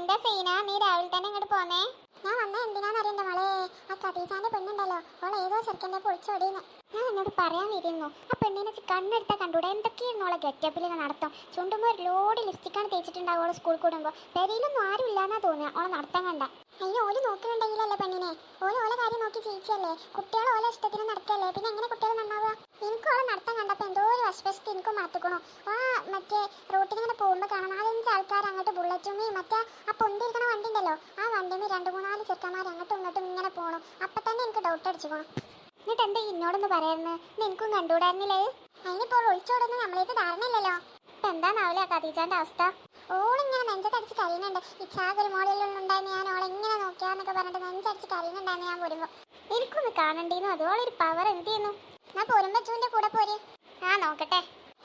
എന്താ സീന, നീ രാവിലെ തന്നെ ഇങ്ങോട്ട് പോന്നേ? ഞാൻ വന്ന എന്തിനാന്നറിയണ്ട മോളെ, ആ ഖദീജാന്റെ പെണ്ണുണ്ടല്ലോ, അവൾ ഏതോ ചെറുക്കൻ്റെ പൊളിച്ചോടിയെന്ന് ഞാൻ എന്നോട് പറയാൻ വരുന്നു. ആ പെണ്ണിനെ കണ്ണെടുത്താൽ കണ്ടൂടെ, എന്തൊക്കെയായിരുന്നു അവളെ ഗെറ്റപ്പിൽ നടത്താം. ചുണ്ടുമ്പോൾ ഒരു ലോഡ് ലിപ്സ്റ്റിക്കാണ് തേച്ചിട്ടുണ്ടാവും അവളെ സ്കൂൾ കൂടുമ്പോൾ. പെരയിലൊന്നും ആരും ഇല്ലാന്നാ തോന്നുക അവളെ നടത്താൻ കണ്ട. അയ്യോ, ഓല് നോക്കുന്നുണ്ടെങ്കിലല്ലേ പെണ്ണിനെ, ഓലെ കാര്യം നോക്കി ജീവിച്ചല്ലേ, കുട്ടികൾ ഓലെ ഇഷ്ടത്തിന് നടക്കല്ലേ, പിന്നെ എങ്ങനെ കുട്ടികൾ നന്നാവുക? എനിക്കും അവളെ നടത്താൻ കണ്ടപ്പോൾ എന്തോ ഒരു വശവശത്ത് എനിക്കും മാറ്റിക്കണു. ആ മറ്റേ റോട്ടിലിങ്ങനെ പോകുമ്പോൾ കാണാം 4-5 ആൾക്കാർ അങ്ങോട്ട് ബുള്ളറ്റുമ്മി മറ്റേ ആ പൊന്തിരിക്കണ വണ്ടി ഉണ്ടല്ലോ, ആ വണ്ടിമ്മ 2-3-4 ചെറുക്കന്മാർ അങ്ങോട്ടും ഇങ്ങോട്ടും ഇങ്ങനെ പോകണം. അപ്പം തന്നെ എനിക്ക് ഡൗട്ട് അടിച്ചുപോകണം. എന്നിട്ട് എന്താ ഇന്നോടൊന്ന് പറയായിരുന്നു, എനിക്കും കണ്ടുകൂടായിരുന്നില്ലേ? അതിനിപ്പോൾ ഒളിച്ചോടുന്ന നമ്മളേക്ക് ധാരണയില്ലല്ലോ. ഇപ്പം എന്താന്നാവില്ല ഖദീജാന്റെ അവസ്ഥ? ഓളിങ്ങനെ നെഞ്ചത്തടിച്ച് കരയുന്നുണ്ട്. ഈ ചാകൊരു മോളിലുണ്ടായിരുന്നു, ഞാൻ ഓളെങ്ങനെ നോക്കിയാന്നൊക്കെ പറഞ്ഞിട്ട് നെഞ്ചടിച്ച് കരയുന്നുണ്ടായിരുന്നു ഞാൻ പോരുമ്പോൾ. എനിക്കൊന്ന് കാണണ്ടേന്നു, അതുപോലൊരു പവർ എന്ത് ചെയ്യുന്നു. ഞാൻ പോരുമ്പോൾ ചൂൻ്റെ കൂടെ പോര്. ആ നോക്കട്ടെ.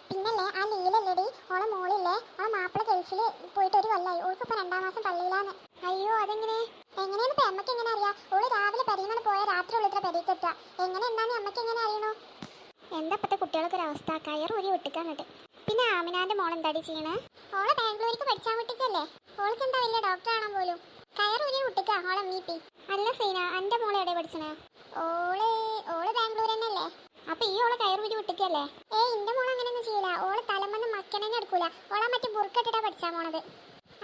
പിന്നല്ലേ ആ ലീലല്ലേടി, ഓളെ മോളില്ലേ, ഓളെ മാപ്പിള ഗൾഫിൽ പോയിട്ട് 1 കൊല്ലായി. ഓൾക്കിപ്പോൾ 2-ാം മാസം പള്ളിയിലാന്ന്. അയ്യോ, അതെങ്ങനെ? എങ്ങനെയാന്ന് ഇപ്പം അമ്മയ്ക്ക് എങ്ങനെ അറിയാം? ഓള് രാവിലെ പെരീന്നാണ് പോയാൽ രാത്രി ഉള്ളിത്ര പെരീക്കെത്തുക. എങ്ങനെ എന്താന്ന് അമ്മയ്ക്ക് എങ്ങനെ അറിയണോ? എന്താ ഇപ്പോഴത്തെ കുട്ടികൾക്കൊരവസ്ഥ, കയറൂരി വിട്ടിക്കാന്നിട്ട്. പിന്നെ ആമിനാന്റെ മോൾ എന്താടി ചെയ്യണേ? ഓളെ ബാംഗ്ലൂർക്ക് പഠിച്ചാൻ വിട്ടിക്കല്ലേ, ഓൾക്ക് എന്താ വലിയ ഡോക്ടർ ആണോ പോലും. കയറൂരി വിട്ടിക്ക ഓളെ മീപ്പി. അല്ല സീന, എൻ്റെ മോളെ എവിടെ പഠിച്ചണേ? ഓള് ബാംഗ്ലൂർ തന്നെയല്ലേ? അപ്പൊ ഈ ഓളെ കയറൂരി വിട്ടിക്കല്ലേ? എന്റെ മോൾ അങ്ങനെയൊന്നും ചെയ്യില്ല. ഓള് തലമന്ന് മക്കനെ എടുക്കൂല. ഓളെ മറ്റേ ബുർക്കിട്ടിട്ടാ പഠിച്ചാൻ പോണത്.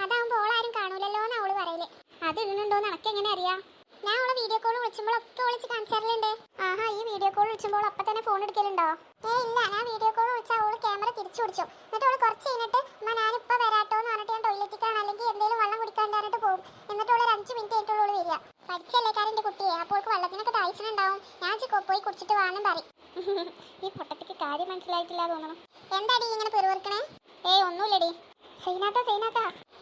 അതാവുമ്പോ ഓളാരും കാണൂലല്ലോ എന്നാ അവള് പറയല്. അത് ഇടുന്നുണ്ടോന്ന് എനക്ക് എങ്ങനെ അറിയാം? ഞാൻ ഓളെ വീഡിയോ കോൾ വിളിച്ചുമ്പോഴൊക്കെ വിളിച്ച് കാണിച്ചാറുണ്ട്. ആഹാ, ഈ വീഡിയോ കോൾ വിളിച്ചുമ്പോൾ അപ്പൊ തന്നെ ഫോൺ എടുക്കലുണ്ടോ? ഇല്ല, ഞാൻ വീഡിയോ കോൾ വിളിച്ചാൽ ഓള് ക്യാമറ തിരിച്ചു പിടിച്ചു. എന്നിട്ട് ഓള് കുറച്ച് കഴിഞ്ഞിട്ട് ഞാനിപ്പോ വരാട്ടോ എന്ന് പറഞ്ഞിട്ട് ഞാൻ ടോയ്ലറ്റിക്കാണ് അല്ലെങ്കിൽ എന്തെങ്കിലും വെള്ളം കുടിക്കാണ്ട് പറഞ്ഞിട്ട് പോകും. എന്നിട്ട് ഓള് 5 മിനിറ്റ് ആയിട്ടുള്ള ഓള് വരിക. പഠിച്ചല്ലേക്കാരൻ്റെ കുട്ടിയെ, അപ്പോൾ ഓൾക്ക് വെള്ളത്തിനൊക്കെ ദാഹിച്ചിട്ടുണ്ടാവും. ഞാൻ പോയി കുടിച്ചിട്ട് വാങ്ങാൻ പറയും. ഈ പൊട്ടത്തിക്ക് കാര്യം മനസ്സിലായിട്ടില്ല തോന്നണം. എന്താടി ഇങ്ങനെ പെരുവർക്കണേ? ഒന്നുമില്ലടി. സൈനാത്ത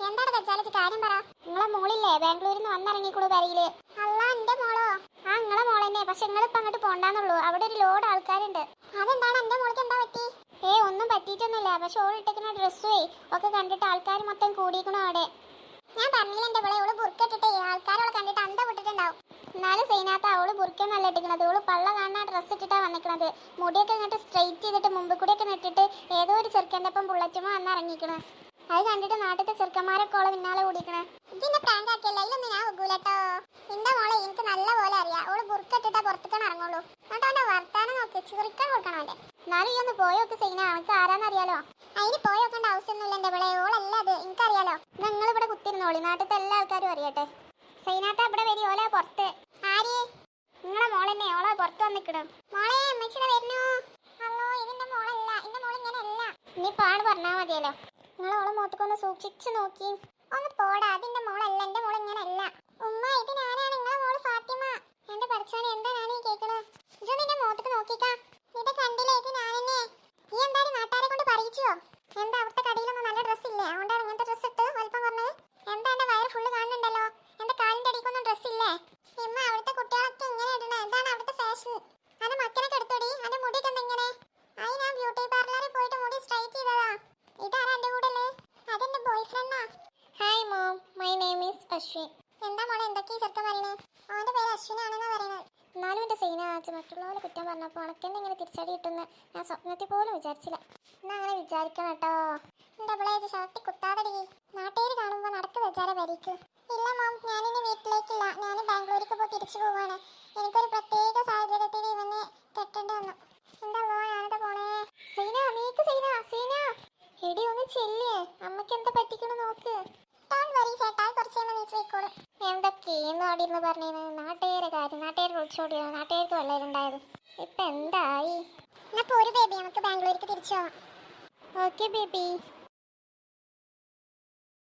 എന്താണ് കച്ചാലിച്ച് കാര്യം പറ. നിങ്ങളെ മോളില്ലേ ബാംഗ്ലൂരിൽ നിന്ന് വന്നിറങ്ങിക്കൂടു പറയില്? അല്ല, എന്റെ മോളോ? ആ, നിങ്ങളെ മോളെന്നെ. പക്ഷെ നിങ്ങളിപ്പോ അങ്ങോട്ട് പോണ്ടാന്നുള്ളൂ, അവിടെ ഒരു ലോഡ് ആൾക്കാരുണ്ട്. അതെന്താണ്, എന്റെ മോൾക്ക് എന്താ പറ്റി? ഒന്നും പറ്റിയിട്ടൊന്നുമില്ല. പക്ഷെ ഓൾ ഇട്ടിരിക്കുന്ന ഡ്രസ്സേ ഒക്കെ കണ്ടിട്ട് ആൾക്കാർ മൊത്തം കൂടിയിരിക്കണു അവിടെ. ഞാൻ പറഞ്ഞില്ല എന്റെ ഇവിടെ ഓള് ബുർക്കിട്ടിട്ടേ ആൾക്കാരോളെ കണ്ടിട്ട് അന്ത വിട്ടിട്ടുണ്ടാവും. എന്നാലും സൈനാത്ത അവള് ബുർക്കൊന്നല്ല ഇട്ടിക്കണത്, ഓള് പള്ള കാണാൻ ഡ്രസ്സ് ഇട്ടിട്ടാ വന്നിക്കണത്. മുടിയൊക്കെ ഇങ്ങോട്ട് സ്ട്രെയിറ്റ് ചെയ്തിട്ട് മുമ്പിൽ കൂടെയൊക്കെ നെട്ടിട്ട് ഏതോ ഒരു ചെറുക്കൻ്റെ ഒപ്പം ബുള്ളറ്റുമോ വന്നിറങ്ങിക്കണേ. അത് കണ്ടിട്ട് നാട്ടിലത്തെ ചെറുക്കന്മാരൊക്കെ ഓളെ പിന്നാലെ കൂടിക്കണേ. ഇതിന്റെ പ്രാങ്ക് ആക്കിയല്ല, ഇല്ലൊന്നും ഞാൻ ഒക്കൂലട്ടോ. എന്റെ മോളെ എനിക്ക് നല്ല പോലെ അറിയാം. ഓള് ബുർക്കിട്ടിട്ടാ പുറത്തേക്കാണ് ഇറങ്ങുള്ളൂ. എന്നിട്ട് അവന്റെ വർത്താനം നോക്ക്, ചിറിക്കാൻ കൊടുക്കണം അവന്റെ. എന്നാലും ഈ ഒന്ന് പോയൊക്കെ സൈന, അവൾക്ക് ആരാന്നറിയാലോ? അതിന് പോയോക്കേണ്ട ആവശ്യമൊന്നുമില്ല എന്റെ ഇവിടെ, ഓളല്ല അത് എനിക്കറിയാലോ. നിങ്ങൾ ഇവിടെ കുത്തിരുന്നോളി, നാട്ടിലത്തെ എല്ലാ ആൾക്കാരും അറിയട്ടെ. സൈനാത്ത ഇവിടെ വരി, ഓലെ പുറത്ത്. ആര്? നിങ്ങളെ മോളെന്നെ, ഓളെ പുറത്ത് വന്നിക്കണം. മോളെ അമ്മച്ചിടെ വരുന്നു. ഹലോ, ഇതിന്റെ മോളല്ല, എന്റെ മോളിങ്ങനെ അല്ല. നീ പാട് പറഞ്ഞാൽ മതിയല്ലോ. നിങ്ങൾ ഓളെ മുഖത്തൊക്കെ സൂക്ഷിച്ചു നോക്കി. ഒന്ന് പോടാ, അതിന്റെ മോളല്ല, എന്റെ മോൾ ഇങ്ങനെ അല്ല. ഉമ്മ, ഇത് ഞാനാണ്, നിങ്ങളെ മോള് ഫാത്തിമ. എന്റെ പഠിച്ചാണ് എന്താ ഞാൻ കേൾക്കണത്? ഇജോ നിന്റെ മുഖത്തേക്ക് നോക്കിക്കാ. ഇത് കണ്ടില്ലേ, ഇത് ഞാനെന്നെ. ഈ എന്തായാലും നാട്ടുകാരെ കൊണ്ട് പറയിച്ചോ? എന്താ അവിടുത്തെ കടയിലൊന്നും നല്ല ഡ്രസ്സ് ഇല്ലേ, അതുകൊണ്ടാണ് ഇങ്ങനത്തെ ഡ്രസ്സ് ഇട്ട് വലിപ്പം പറഞ്ഞത്? എന്താ എന്റെ വയറ് ഫുള്ള് കാണുന്നുണ്ടല്ലോ, എന്റെ കാലിന്റെ അടിക്കൊന്നും ഡ്രസ്സ് ഇല്ലേ? ഇമ്മ, അവിടുത്തെ കുട്ടികളൊക്കെ ഇങ്ങനെ ഇടണേ, എന്താണ് അവിടുത്തെ ഫാഷൻ? അന്റെ മക്കനൊക്കെ എടുത്തോടി, അന്റെ മുടിയൊക്കെ എന്താ ഇങ്ങനെ? ആയി, ഞാൻ ബ്യൂട്ടി പാർലറിൽ പോയിട്ട് മുടി സ്ട്രൈറ്റ് ചെയ്തതാ. ഇതാരാ എന്റെ കൂടെ? അതെന്റെ ബോയ് ഫ്രണ്ടാ. Hi mom, my name is Ashwin. എന്താ മോളെ എന്തൊക്കെയാ ചെറുക്കൻ പറയണേ? അവന്റെ പേര് അശ്വിനാണെന്നാ പറയുന്നത്. എന്നാലും എന്റെ സൈന മറ്റുള്ളവരെ കുറ്റം പറഞ്ഞപ്പോൾ ഉണക്കെന്നെ ഇങ്ങനെ തിരിച്ചടി കിട്ടുന്ന ഞാൻ സ്വപ്നത്തിൽ പോലും വിചാരിച്ചില്ല. എന്നാ അങ്ങനെ വിചാരിക്കണം കേട്ടോ. എന്റെ പിള്ളേര് ഷർട്ടി കുത്താതടി, നാട്ടുകാർ കാണുമ്പോൾ നടക്ക് വെച്ചാരെ വരിക്ക്. ഇല്ല മോം, ഞാനിനി വീട്ടിലേക്കില്ല, ഞാൻ ബാംഗ്ലൂർക്ക് പോയി തിരിച്ചു പോവാണ്. എനിക്കൊരു പ്രത്യേക സാഹചര്യത്തിൽ ഇവനെ കെട്ടേണ്ടി വന്നു. എന്താ ഞാനത് പോണേ? സൈന, നീക്ക് സൈന. എടി ഒന്ന് ചെല്ലേ, അമ്മയ്ക്ക് എന്താ പറ്റിക്കണ നോക്ക്. എന്തൊക്കെയെന്ന് അടിയെന്ന് പറഞ്ഞേന്, നാട്ടുകാരെ കാര്യം, നാട്ടുകാർ വിളിച്ചോടിയാണ്, നാട്ടുകാർക്ക് വെള്ളയിലുണ്ടായത്. ഇപ്പൊ എന്തായി? ഒരു ബേബി, നമുക്ക് ബാംഗ്ലൂർക്ക് തിരിച്ചു പോവാം. Okay baby.